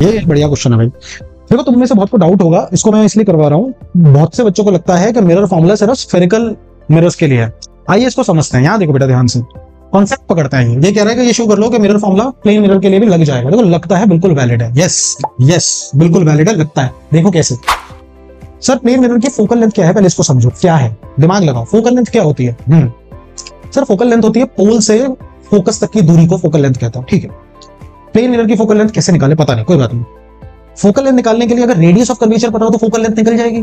ये बढ़िया क्वेश्चन है भाई। देखो तुम में से बहुत को डाउट होगा, इसको मैं इसलिए करवा रहा हूँ, बहुत से बच्चों को लगता है कि मिरर फॉर्मूला सिर्फ स्फेरिकल मिरर्स के लिए है। आइए इसको समझते हैं। यहाँ देखो बेटा ध्यान से, कॉन्सेप्ट पकड़ते हैं। ये कह रहा है कि ये शो कर लो कि मिरर फॉर्मूला प्लेन मिरर के लिए भी लग जाएगा। देखो लगता है बिल्कुल वैलिड है। यस यस बिल्कुल वैलिड है, लगता है। देखो कैसे सर, प्लेन मिरर की फोकल लेंथ क्या है, पहले इसको समझो क्या है, दिमाग लगाओ। फोकल लेंथ क्या होती है? सर फोकल लेंथ होती है पोल से फोकस तक की दूरी को फोकल लेंथ कहता हूं, ठीक है। प्लेन मिरर की फोकल लेंथ कैसे निकाले पता नहीं, कोई बात नहीं। फोकल लेंथ निकालने के लिए अगर रेडियस ऑफ कर्वेचर पता हो तो फोकल लेंथ निकल जाएगी।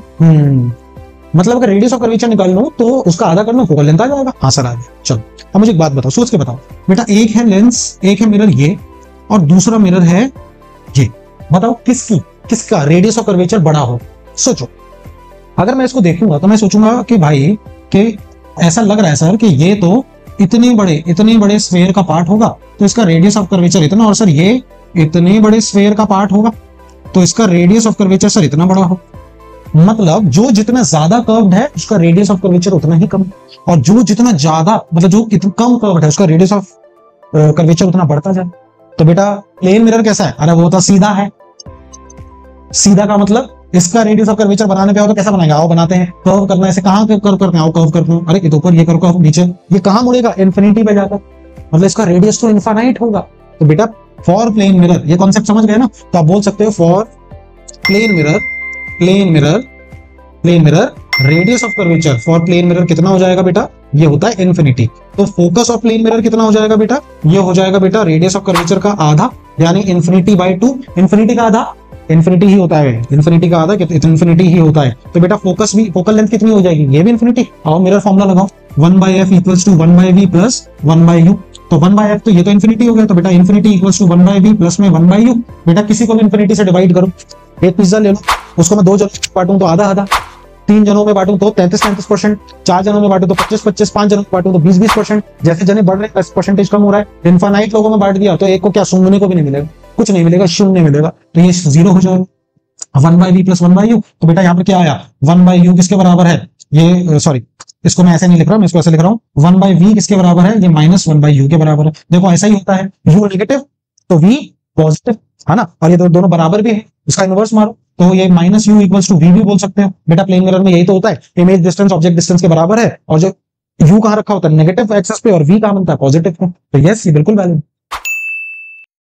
मतलब अगर रेडियस ऑफ कर्वेचर निकाल लो तो उसका आधा कर लो, फोकल लेंथ आ जाएगा। हाँ सर आ गया। चलो अब मुझे एक बात बताओ, सोच के बताओ बेटा, एक है लेंस, एक है मिरर ये, और दूसरा मिरर है ये। बताओ किसका रेडियस ऑफ कर्वेचर बड़ा हो? सोचो। अगर मैं इसको देखूंगा तो मैं सोचूंगा कि भाई कि ऐसा लग रहा है सर कि ये तो इतने बड़े स्फेयर का पार्ट होगा तो इसका रेडियस ऑफ कर्वेचर इतना, और सर ये इतने बड़े स्फेयर का पार्ट होगा तो इसका रेडियस ऑफ कर्वेचर सर इतना बड़ा हो। मतलब जो जितना ज्यादा कर्व्ड है उसका रेडियस ऑफ कर्वेचर उतना ही कम, और जो जितना ज्यादा मतलब जो कम कर्व्ड है उसका रेडियस ऑफ कर्वेचर उतना बढ़ता जाए। तो बेटा प्लेन मिरर कैसा है? अरे वो तो सीधा है। सीधा का मतलब इसका रेडियस ऑफ कर्वेचर बनाने पे आओ तो कैसा बनाएगा? आओ बनाते हैं। कर्व करना है, इसे कहां कर्व करते हैं? आओ कर्व करते हैं। अरे ये तो ऊपर, ये कर्व नीचे, ये कहां मुड़ेगा? इन्फिनिटी पे जाकर। मतलब इसका रेडियस तो इनफाइनाइट होगा। तो बेटा फॉर प्लेन मिरर, ये कॉन्सेप्ट समझ गए ना? तो आप बोल सकते हो for plane mirror radius of curvature for plane mirror कितना हो जाएगा बेटा? ये होता है इन्फिनिटी। तो फोकस ऑफ प्लेन मिरर कितना हो जाएगा बेटा? ये हो जाएगा बेटा रेडियस ऑफ कर्वेचर का आधा, यानी इन्फिनिटी बाय 2। इन्फिनिटी का आधा इन्फिनिटी ही होता है, इन्फिनिटी का आधा इन्फिनिटी ही होता है। तो बेटा फोकल लेंथ कितनी हो जाएगी? ये भी इन्फिनिटी। आओ मिरर फॉर्मूला लगाओ, 1/f equals to 1/v plus 1/u। तो 1/f तो ये तो इन्फिनिटी हो गया, तो बेटा infinity equals to 1/v plus में 1/u। बेटा किसी को भी इन्फिनिटी से डिवाइड करो। एक पिज्जा ले लो, उसको मैं 2 जनों में बांटूं तो आधा आधा, 3 जनों में बांटूं तो 33%, 4 जनों में बांटूं तो 25-25, 5 जनों में बांटूं तो 20-20%। जैसे जने बढ़ रहे हैं परसेंटेज कम हो रहा है। इनफाइनाइट लोगों में बांट दिया तो एक को क्या सूंघने को भी नहीं मिलेगा, कुछ नहीं मिलेगा, शून्य मिलेगा। तो ये 0 हो जाएगा। 1/v plus 1/u। तो बेटा यहाँ पर क्या आया? 1/u किसके बराबर है? ये सॉरी, इसको मैं ऐसे नहीं लिख रहा, मैं इसको ऐसे लिख रहा हूँ। 1/v किसके बराबर है? ये माइनस 1/u के बराबर है। देखो ऐसा ही होता है, u नेगेटिव तो v पॉजिटिव, है ना? और ये दोनों बराबर भी है, इसका इनवर्स मारो तो ये minus u equals to v भी बोल सकते हो। बेटा प्लेन मिरर में यही तो होता है, इमेज डिस्टेंस ऑब्जेक्ट डिस्टेंस के बराबर है, और जो u कहाँ रखा होता है? नेगेटिव एक्सिस पे, और v कहाँ बनता है? Positive pay. तो यस ये बिल्कुल वैलिड।